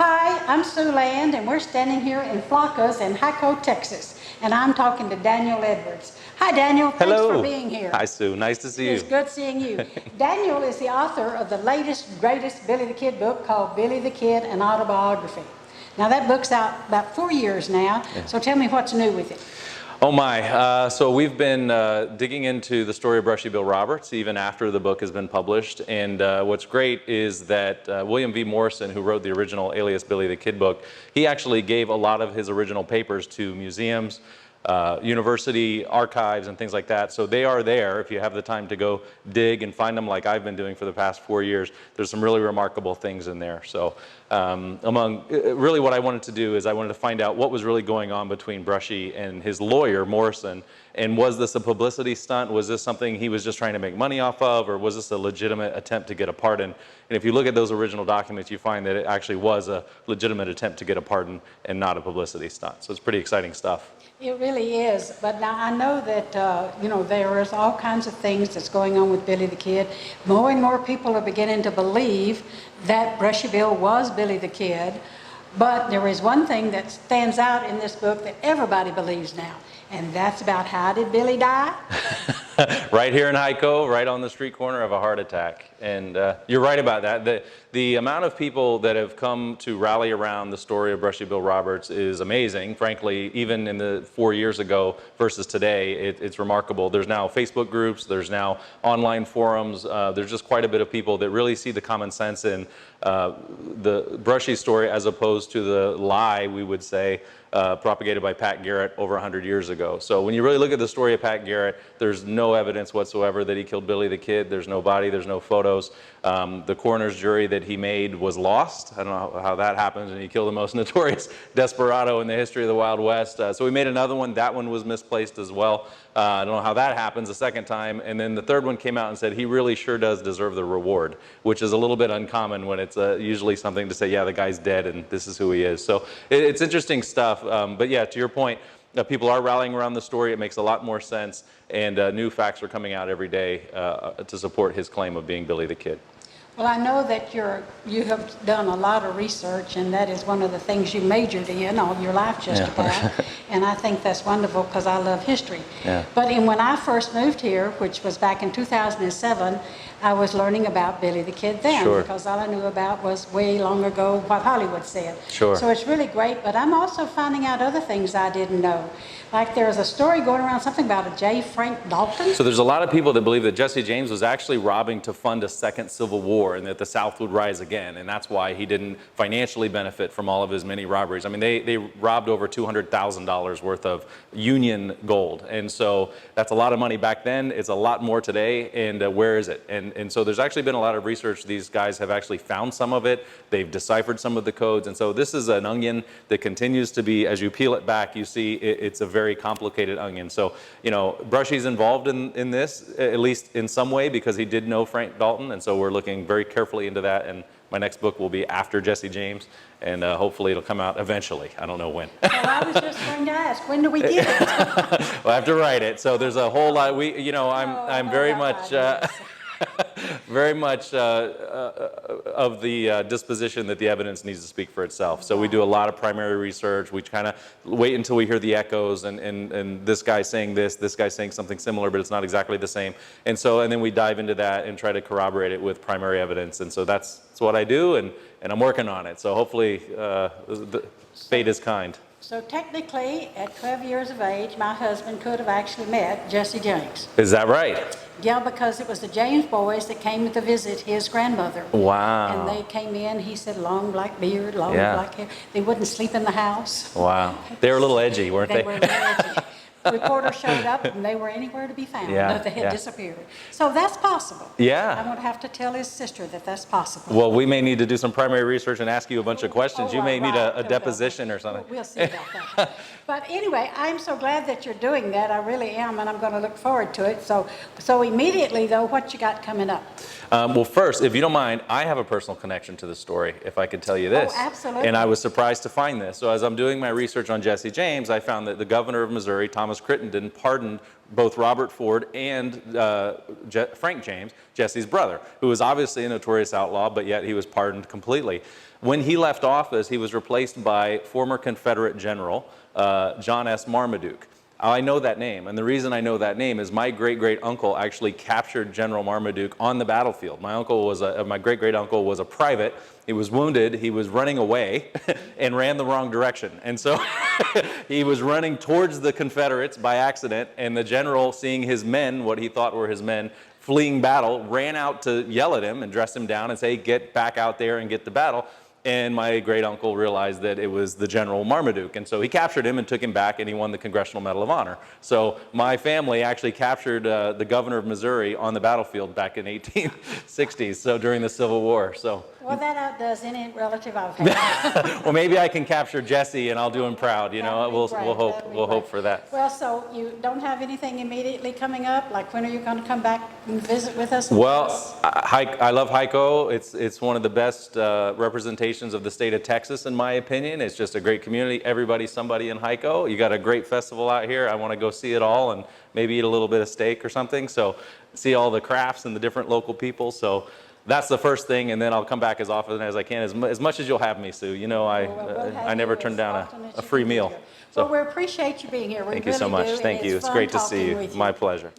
Hi, I'm Sue Land, and we're standing here in Flacos in Hyco, Texas. And I'm talking to Daniel Edwards. Hi, Daniel. Thanks for being here. Hi, Sue. Nice to see you. It's good seeing you. Daniel is the author of the latest, greatest Billy the Kid book called Billy the Kid, an Autobiography. Now, that book's out about 4 years now, so tell me what's new with it. Oh my, so we've been digging into the story of Brushy Bill Roberts even after the book has been published, and what's great is that William V. Morrison, who wrote the original Alias Billy the Kid book, he actually gave a lot of his original papers to museums, university archives and things like that, so they are there if you have the time to go dig and find them like I've been doing for the past 4 years. There's some really remarkable things in there. So really what I wanted to do is I wanted to find out what was really going on between Brushy and his lawyer, Morrison, and was this a publicity stunt? Was this something he was just trying to make money off of, or was this a legitimate attempt to get a pardon? And if you look at those original documents, you find that it actually was a legitimate attempt to get a pardon and not a publicity stunt. So it's pretty exciting stuff. It really is, but now I know that, you know, there is all kinds of things that's going on with Billy the Kid. More and more people are beginning to believe that Brushy Bill was Billy the Kid, but there is one thing that stands out in this book that everybody believes now, and that's about how did Billy die? Right here in Hyco, right on the street corner of a heart attack. And you're right about that. The amount of people that have come to rally around the story of Brushy Bill Roberts is amazing. Frankly, even in the 4 years ago versus today, it's remarkable. There's now Facebook groups, there's now online forums, there's just quite a bit of people that really see the common sense in the Brushy story as opposed to the lie, we would say, propagated by Pat Garrett over 100 years ago. So when you really look at the story of Pat Garrett, there's no evidence whatsoever that he killed Billy the Kid. There's no body, there's no photos. The coroner's jury that he made was lost. I don't know how that happens, and he killed the most notorious desperado in the history of the Wild West. So we made another one. That one was misplaced as well. I don't know how that happens the second time. And then the third one came out and said he really sure does deserve the reward, which is a little bit uncommon when it's usually something to say, yeah, the guy's dead and this is who he is. So it's interesting stuff. But yeah, to your point, people are rallying around the story. It makes a lot more sense, and new facts are coming out every day to support his claim of being Billy the Kid. Well, I know that you have done a lot of research, and that is one of the things you majored in all your life just about. And I think that's wonderful because I love history. Yeah. But when I first moved here, which was back in 2007, I was learning about Billy the Kid then, because all I knew about was way long ago what Hollywood said. Sure. So it's really great, but I'm also finding out other things I didn't know. Like there's a story going around, something about a J. Frank Dalton. So there's a lot of people that believe that Jesse James was actually robbing to fund a second civil war and that the South would rise again, and that's why he didn't financially benefit from all of his many robberies. I mean, they robbed over $200,000 worth of Union gold, and so that's a lot of money back then. It's a lot more today, and where is it? And so there's actually been a lot of research. These guys have actually found some of it. They've deciphered some of the codes, and so this is an onion that continues to be, as you peel it back, you see it's a very complicated onion. So, you know, Brushy's involved in this, at least in some way, because he did know Frank Dalton, and so we're looking very carefully into that, and my next book will be after Jesse James, and hopefully it'll come out eventually. I don't know when. Well, I was just going to ask, when do we get it? Well, I have to write it, so there's a whole lot. I'm very much very much of the disposition that the evidence needs to speak for itself. So we do a lot of primary research. We kind of wait until we hear the echoes and this guy saying this guy saying something similar, but it's not exactly the same. And then we dive into that and try to corroborate it with primary evidence. And so that's what I do, and I'm working on it. So hopefully the fate is kind. So technically, at 12 years of age, my husband could have actually met Jesse James. Is that right? Yeah, because it was the James boys that came to visit his grandmother. Wow. And they came in, he said, long black beard, long black hair. They wouldn't sleep in the house. Wow. They were a little edgy, weren't they? They were a little edgy. The reporter showed up and they were anywhere to be found. Yeah, They had disappeared. So that's possible. Yeah. I'm going to have to tell his sister that that's possible. Well, we may need to do some primary research and ask you a bunch of questions. You may need a deposition or something. We'll see about that. But anyway, I'm so glad that you're doing that. I really am, and I'm going to look forward to it. So immediately, though, what you got coming up? Well, first, if you don't mind, I have a personal connection to the story, if I could tell you this. Oh, absolutely. And I was surprised to find this. So as I'm doing my research on Jesse James, I found that the governor of Missouri, Thomas Crittenden, pardoned both Robert Ford and Frank James, Jesse's brother, who was obviously a notorious outlaw, but yet he was pardoned completely. When he left office, he was replaced by former Confederate General John S. Marmaduke. I know that name, and the reason I know that name is my great-great-uncle actually captured General Marmaduke on the battlefield. My great-great-uncle was a private. He was wounded, he was running away, and ran the wrong direction. And so he was running towards the Confederates by accident, and the general, seeing his men, what he thought were his men, fleeing battle, ran out to yell at him and dress him down and say, "Get back out there and get the battle." And my great-uncle realized that it was the General Marmaduke. And so he captured him and took him back, and he won the Congressional Medal of Honor. So my family actually captured the governor of Missouri on the battlefield back in 1860s, so during the Civil War. So. Well, that outdoes any relative I've had. Well, maybe I can capture Jesse, and I'll do him proud. You know, we'll hope. We'll hope for that. Well, so you don't have anything immediately coming up? Like, when are you going to come back and visit with us? Well, I love Hico. It's one of the best representations of the state of Texas, in my opinion. It's just a great community. Everybody's somebody in Hico. You got a great festival out here. I want to go see it all and maybe eat a little bit of steak or something. So see all the crafts and the different local people. So that's the first thing, and then I'll come back as often as I can, as much as you'll have me, Sue. You know, I never turn down a free meal. So well, we appreciate you being here. Thank you so much. Thank you. It's great to see you. My pleasure.